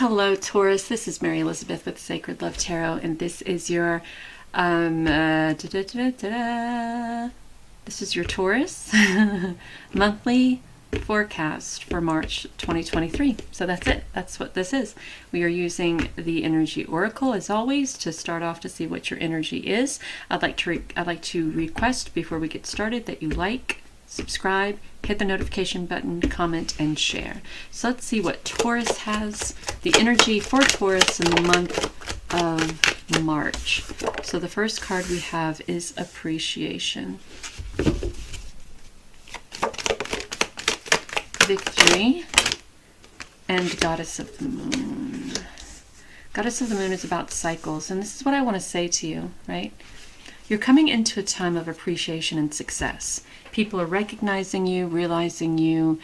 Hello, Taurus. This is Mary Elizabeth with Sacred Love Tarot, and this is your this is your Taurus monthly forecast for March 2023. So that's it. That's what this is. We are using the Energy Oracle as always to start off to see what your energy is. I'd like to request before we get started that you like, subscribe, hit the notification button, comment, and share. So let's see what Taurus has, the energy for Taurus in the month of March. So the first card we have is Appreciation. Victory and Goddess of the Moon. Goddess of the Moon is about cycles, and this is what I want to say to you, right? You're coming into a time of appreciation and success. People are recognizing you, realizing you.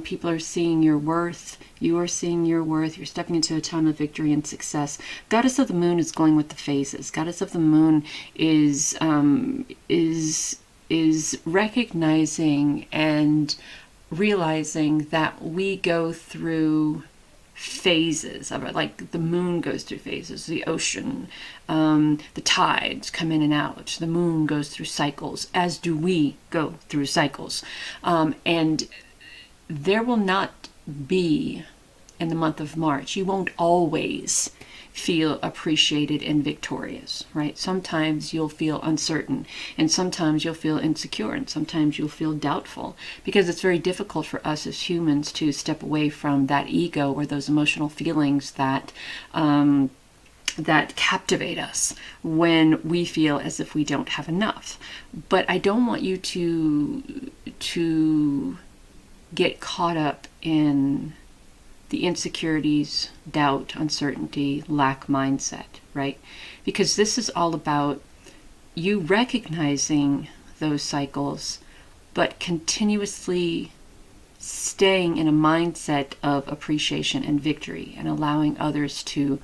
People are seeing your worth. You are seeing your worth. You're stepping into a time of victory and success. Goddess of the Moon is going with the phases. Goddess of the Moon is recognizing and realizing that we go through phases of it, like the moon goes through phases, the ocean, the tides come in and out, the moon goes through cycles, as do we go through cycles. And there will not be, in the month of March, you won't always feel appreciated and victorious, right? Sometimes you'll feel uncertain, and sometimes you'll feel insecure, and sometimes you'll feel doubtful, because it's very difficult for us as humans to step away from that ego or those emotional feelings that that captivate us when we feel as if we don't have enough. But I don't want you to get caught up in the insecurities, doubt, uncertainty, lack mindset, right? Because this is all about you recognizing those cycles, but continuously staying in a mindset of appreciation and victory, and allowing others to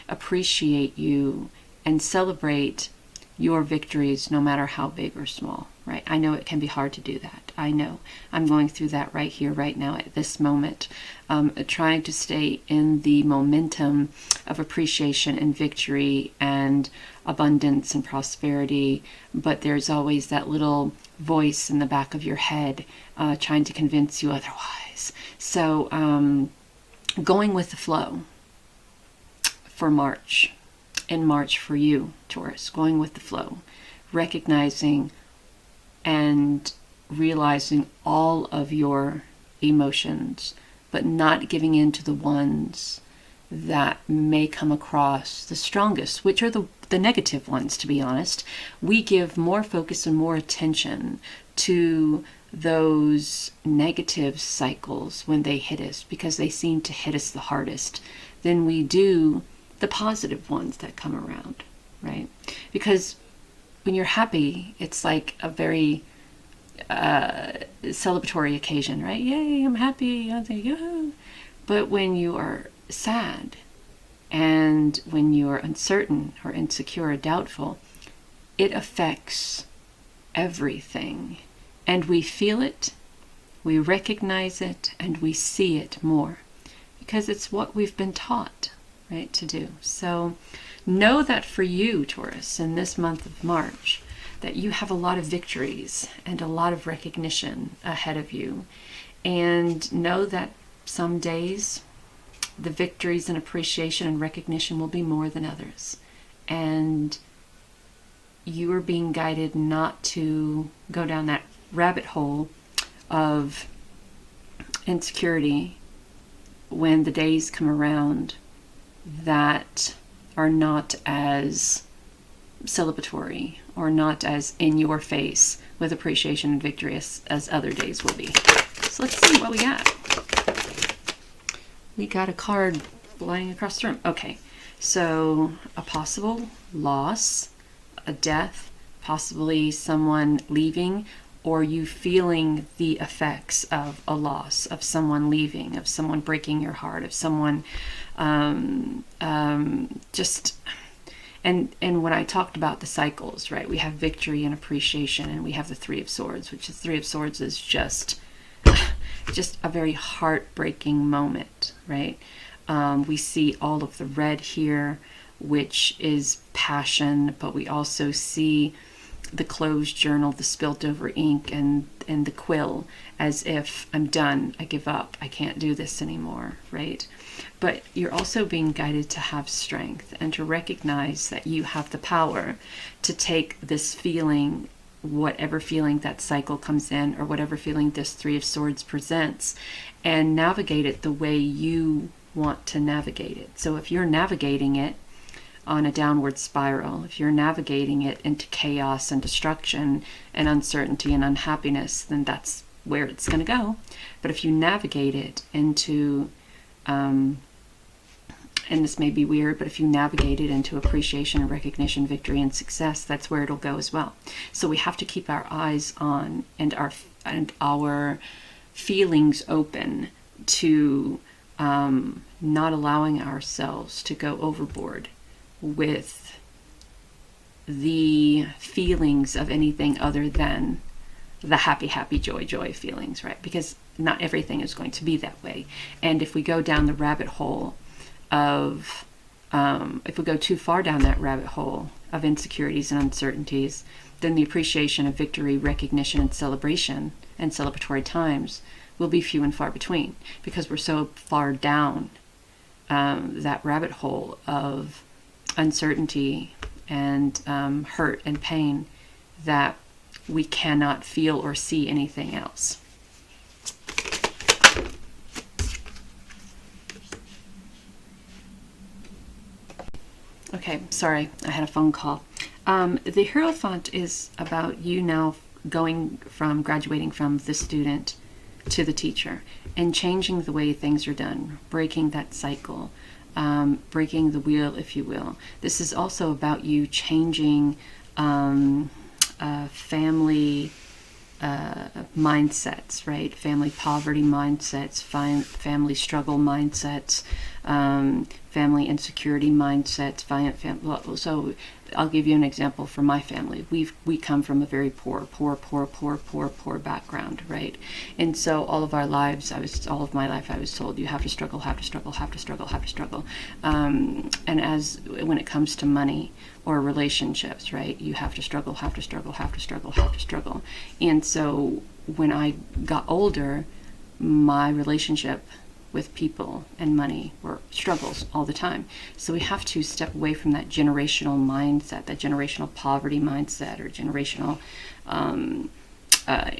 appreciate you and celebrate your victories, no matter how big or small, right? I know it can be hard to do that. I know. I'm going through that right here, right now, at this moment, trying to stay in the momentum of appreciation and victory and abundance and prosperity. But there's always that little voice in the back of your head trying to convince you otherwise. So going with the flow for March. In March for you, Taurus, going with the flow, recognizing and realizing all of your emotions, but not giving in to the ones that may come across the strongest, which are the negative ones, to be honest. We give more focus and more attention to those negative cycles when they hit us, because they seem to hit us the hardest, than we do the positive ones that come around, right? Because when you're happy, it's like a very celebratory occasion, right? Yay, I'm happy. But when you are sad and when you are uncertain or insecure or doubtful, it affects everything. And we feel it, we recognize it, and we see it more, because it's what we've been taught, right, to do. So know that for you, Taurus, in this month of March, that you have a lot of victories and a lot of recognition ahead of you. And know that some days the victories and appreciation and recognition will be more than others. And you are being guided not to go down that rabbit hole of insecurity when the days come around that are not as celebratory or not as in your face with appreciation and victory as other days will be. So let's see what we got. We got a card flying across the room. Okay, so a possible loss, a death, possibly someone leaving, or you feeling the effects of a loss, of someone leaving, of someone breaking your heart, of someone just... And when I talked about the cycles, right, we have victory and appreciation, and we have the Three of Swords, which the Three of Swords is just a very heartbreaking moment, right? We see all of the red here, which is passion, but we also see the closed journal, the spilt over ink, and the quill, as if I'm done, I give up, I can't do this anymore, right? But you're also being guided to have strength and to recognize that you have the power to take this feeling, whatever feeling that cycle comes in, or whatever feeling this Three of Swords presents, and navigate it the way you want to navigate it. So if you're navigating it on a downward spiral, if you're navigating it into chaos and destruction and uncertainty and unhappiness, then that's where it's going to go. But if you navigate it into, and this may be weird, but if you navigate it into appreciation and recognition, victory and success, that's where it'll go as well. So we have to keep our eyes on and our feelings open to not allowing ourselves to go overboard with the feelings of anything other than the happy, happy, joy, joy feelings, right? Because not everything is going to be that way. And if we go down the rabbit hole of, if we go too far down that rabbit hole of insecurities and uncertainties, then the appreciation of victory, recognition, and celebration and celebratory times will be few and far between, because we're so far down that rabbit hole of uncertainty and hurt and pain that we cannot feel or see anything else. Okay, sorry, I had a phone call. The Hierophant is about you now graduating from the student to the teacher and changing the way things are done, breaking that cycle, breaking the wheel, if you will. This is also about you changing family mindsets, right? Family poverty mindsets, family struggle mindsets, family insecurity mindsets. So I'll give you an example from my family. We come from a very poor background, right? And so all of my life, I was told you have to struggle. And when it comes to money or relationships, right, you have to struggle. And so when I got older, my relationship with people and money were struggles all the time. So we have to step away from that generational mindset, that generational poverty mindset, or generational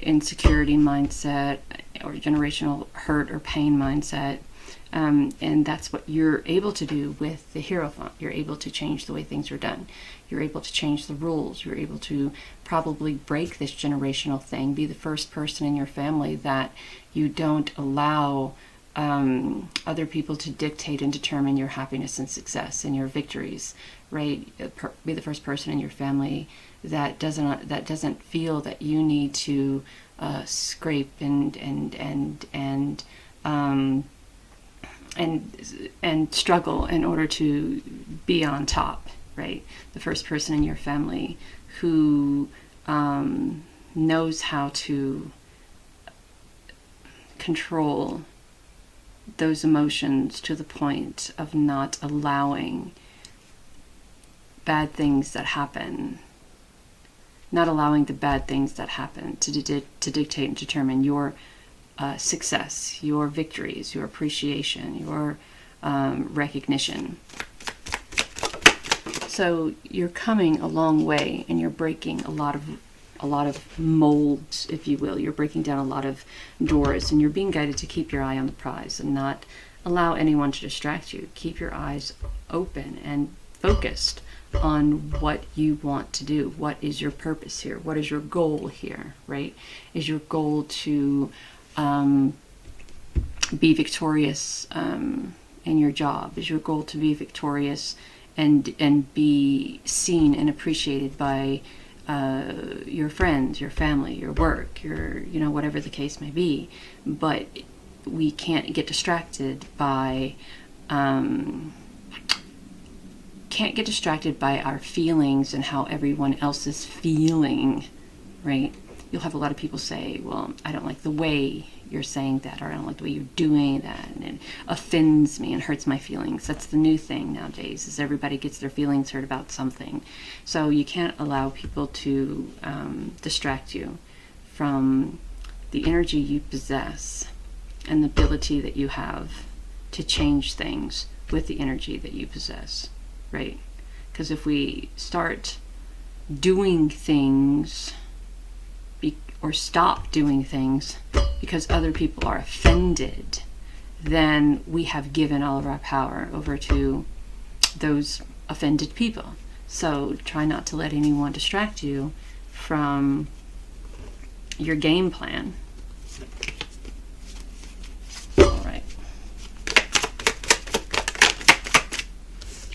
insecurity mindset, or generational hurt or pain mindset. And that's what you're able to do with the Hierophant. You're able to change the way things are done. You're able to change the rules. You're able to probably break this generational thing. Be the first person in your family that you don't allow other people to dictate and determine your happiness and success and your victories, right? Be the first person in your family that doesn't feel that you need to scrape and struggle in order to be on top, right? The first person in your family who knows how to control those emotions to the point of not allowing bad things that happen, not allowing the bad things that happen to dictate and determine your success, your victories, your appreciation, your recognition. So you're coming a long way, and you're breaking a lot of molds, if you will. You're breaking down a lot of doors, and you're being guided to keep your eye on the prize and not allow anyone to distract you. Keep your eyes open and focused on what you want to do. What is your purpose here? What is your goal here, right? Is your goal to be victorious in your job? Is your goal to be victorious and be seen and appreciated by your friends, your family, your work, your, whatever the case may be? But we can't get distracted by our feelings and how everyone else is feeling, right? you'll have a lot of people say, well, I don't like the way you're saying that, or I don't like the way you're doing that, and it offends me and hurts my feelings. That's the new thing nowadays, is everybody gets their feelings hurt about something. So you can't allow people to distract you from the energy you possess and the ability that you have to change things with the energy that you possess, right? Because if we start doing things or stop doing things because other people are offended, then we have given all of our power over to those offended people. So try not to let anyone distract you from your game plan. All right.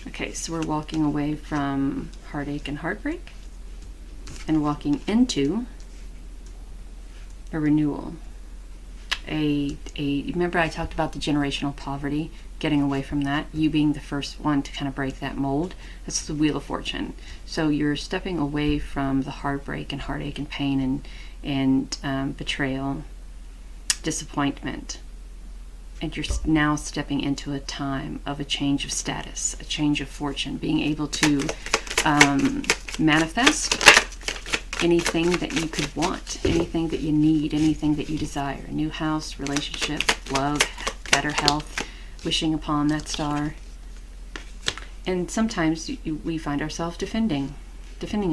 Okay, so we're walking away from heartache and heartbreak and walking into a renewal. Remember I talked about the generational poverty, getting away from that, you being the first one to kind of break that mold. That's the Wheel of Fortune. So you're stepping away from the heartbreak and heartache and pain and betrayal, disappointment, and you're now stepping into a time of a change of status, a change of fortune, being able to manifest anything that you could want, anything that you need, anything that you desire. A new house, relationship, love, better health, wishing upon that star. And sometimes we find ourselves defending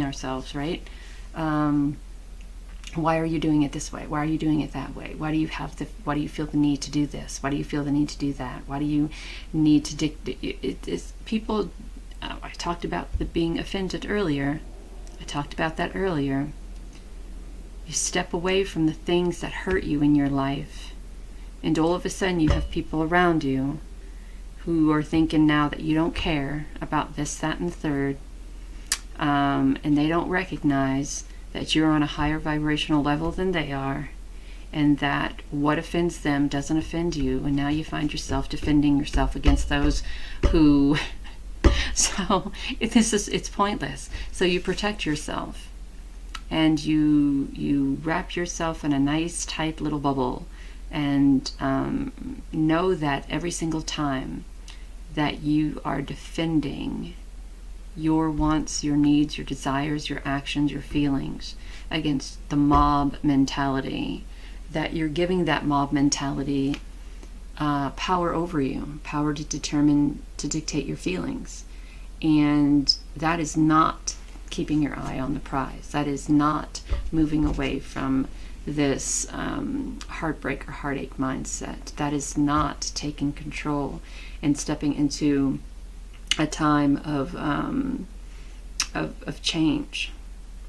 ourselves, right? Why are you doing it this way? Why are you doing it that way? Why do you feel the need to do this? Why do you feel the need to do that? Why do you need to people, I talked about the being offended earlier. I talked about that earlier. You step away from the things that hurt you in your life, and all of a sudden you have people around you who are thinking now that you don't care about this, that, and the third, and they don't recognize that you're on a higher vibrational level than they are, and that what offends them doesn't offend you, and now you find yourself defending yourself against those who so it's pointless. So you protect yourself, and you wrap yourself in a nice tight little bubble, and know that every single time that you are defending your wants, your needs, your desires, your actions, your feelings against the mob mentality, that you're giving that mob mentality power over you, power to dictate your feelings. And that is not keeping your eye on the prize. That is not moving away from this heartbreak or heartache mindset. That is not taking control and stepping into a time of change,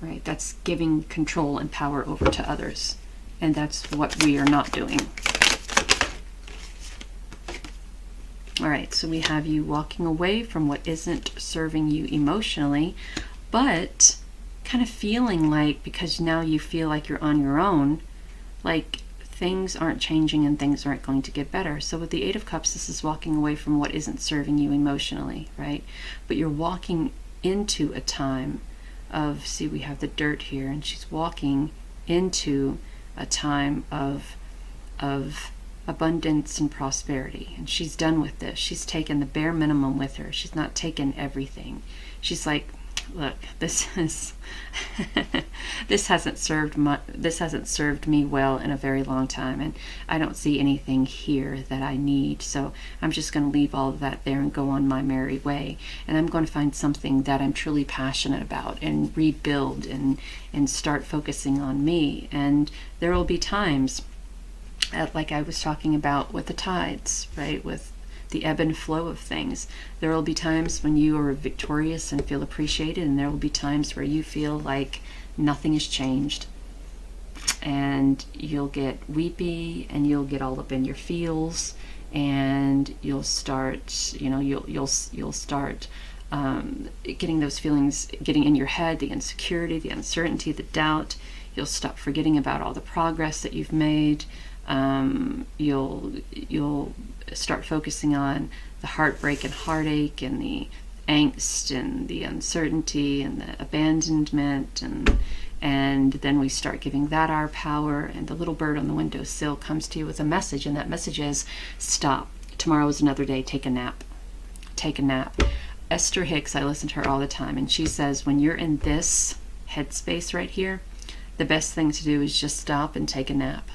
right? That's giving control and power over to others, and that's what we are not doing. All right, so we have you walking away from what isn't serving you emotionally, but kind of feeling like, because now you feel like you're on your own, like things aren't changing and things aren't going to get better. So with the Eight of Cups, this is walking away from what isn't serving you emotionally, right? But you're walking into a time of, see, we have the dirt here, and she's walking into a time of abundance and prosperity, and she's done with this. She's taken the bare minimum with her. She's not taken everything. She's like, look, this hasn't served me well in a very long time, and I don't see anything here that I need, so I'm just going to leave all of that there and go on my merry way, and I'm going to find something that I'm truly passionate about and rebuild and start focusing on me. And there will be times, like I was talking about with the tides, right, with the ebb and flow of things. There will be times when you are victorious and feel appreciated, and there will be times where you feel like nothing has changed, and you'll get weepy and you'll get all up in your feels, and you'll start, you'll start getting those feelings getting in your head, the insecurity, the uncertainty, the doubt. You'll stop forgetting about all the progress that you've made. You'll start focusing on the heartbreak and heartache and the angst and the uncertainty and the abandonment And then we start giving that our power, and the little bird on the windowsill comes to you with a message, and that message is, stop. Tomorrow is another day. Take a nap. Take a nap. Esther Hicks, I listen to her all the time, and she says when you're in this headspace right here, the best thing to do is just stop and take a nap.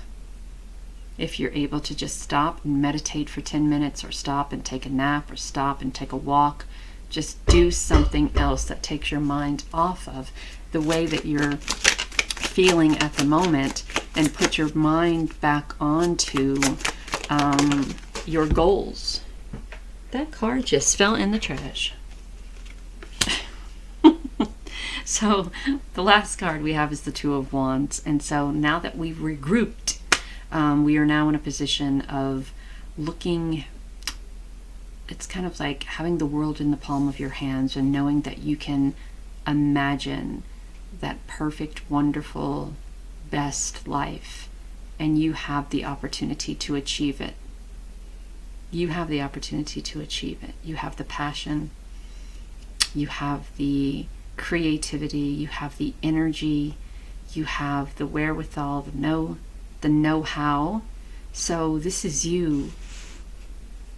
If you're able to just stop and meditate for 10 minutes, or stop and take a nap, or stop and take a walk, just do something else that takes your mind off of the way that you're feeling at the moment, and put your mind back onto your goals. That card just fell in the trash. So the last card we have is the Two of Wands. And so now that we've regrouped, we are now in a position of looking. It's kind of like having the world in the palm of your hands, and knowing that you can imagine that perfect, wonderful, best life, and you have the opportunity to achieve it. You have the opportunity to achieve it. You have the passion, you have the creativity, you have the energy, you have the wherewithal, the know-how. So this is you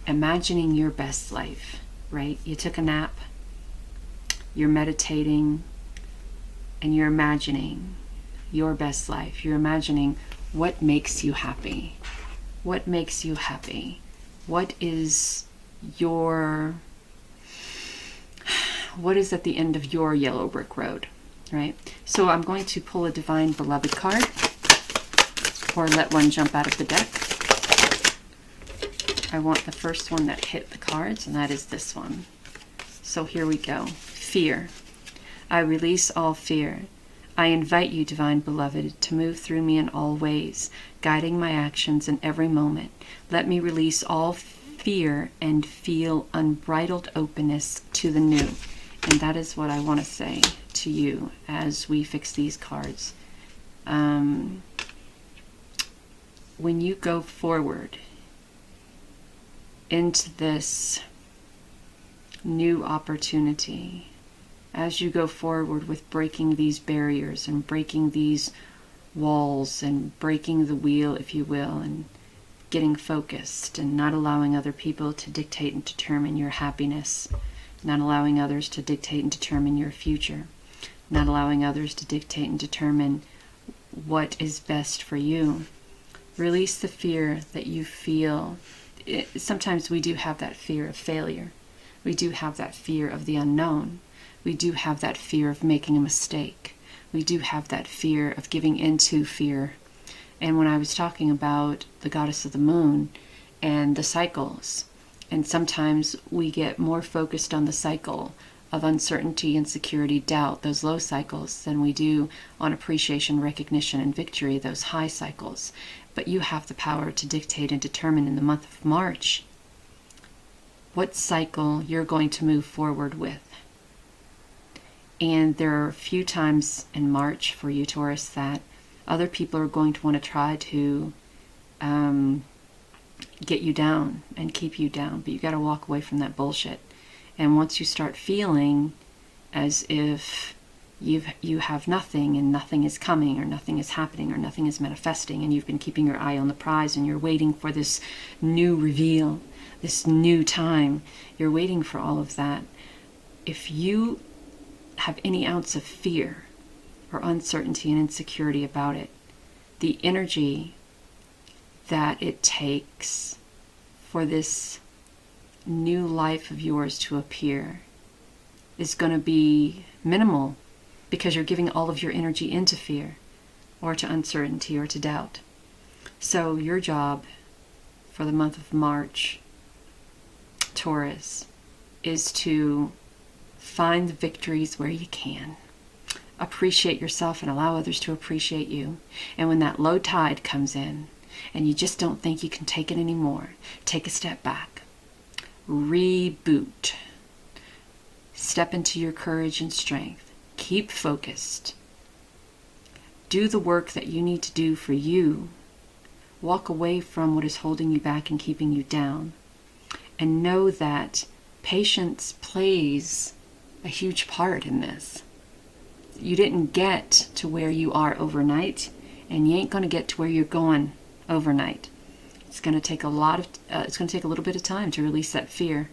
imagining your best life, right? You took a nap, you're meditating, and you're imagining your best life. You're imagining what makes you happy. What makes you happy? What is at the end of your yellow brick road, right? So I'm going to pull a Divine Beloved card, or let one jump out of the deck. I want the first one that hit the cards, and that is this one. So here we go. Fear. I release all fear. I invite you, Divine Beloved, to move through me in all ways, guiding my actions in every moment. Let me release all fear and feel unbridled openness to the new. And that is what I want to say to you as we fix these cards. When you go forward into this new opportunity, as you go forward with breaking these barriers and breaking these walls and breaking the wheel, if you will, and getting focused and not allowing other people to dictate and determine your happiness, not allowing others to dictate and determine your future, not allowing others to dictate and determine what is best for you. Release the fear that you feel. Sometimes we do have that fear of failure. We do have that fear of the unknown. We do have that fear of making a mistake. We do have that fear of giving into fear. And when I was talking about the goddess of the moon and the cycles, and sometimes we get more focused on the cycle of uncertainty, insecurity, doubt, those low cycles, than we do on appreciation, recognition, and victory, those high cycles. But you have the power to dictate and determine in the month of March what cycle you're going to move forward with. And there are a few times in March for you, Taurus, that other people are going to want to try to get you down and keep you down. But you got to walk away from that bullshit. And once you start feeling as if you have nothing, and nothing is coming, or nothing is happening, or nothing is manifesting, and you've been keeping your eye on the prize, and you're waiting for this new reveal, this new time, you're waiting for all of that. If you have any ounce of fear or uncertainty and insecurity about it, the energy that it takes for this new life of yours to appear is going to be minimal, because you're giving all of your energy into fear or to uncertainty or to doubt. So your job for the month of March, Taurus, is to find the victories where you can. Appreciate yourself and allow others to appreciate you. And when that low tide comes in and you just don't think you can take it anymore, take a step back. Reboot. Step into your courage and strength. Keep focused. Do the work that you need to do for you. Walk away from what is holding you back and keeping you down. And know that patience plays a huge part in this. You didn't get to where you are overnight, and you ain't going to get to where you're going overnight. It's going to take it's going to take a little bit of time to release that fear,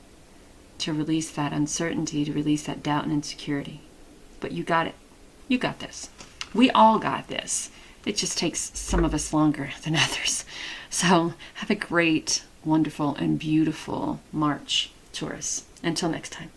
to release that uncertainty, to release that doubt and insecurity. But you got it. You got this. We all got this. It just takes some of us longer than others. So have a great, wonderful, and beautiful March, Taurus. Until next time.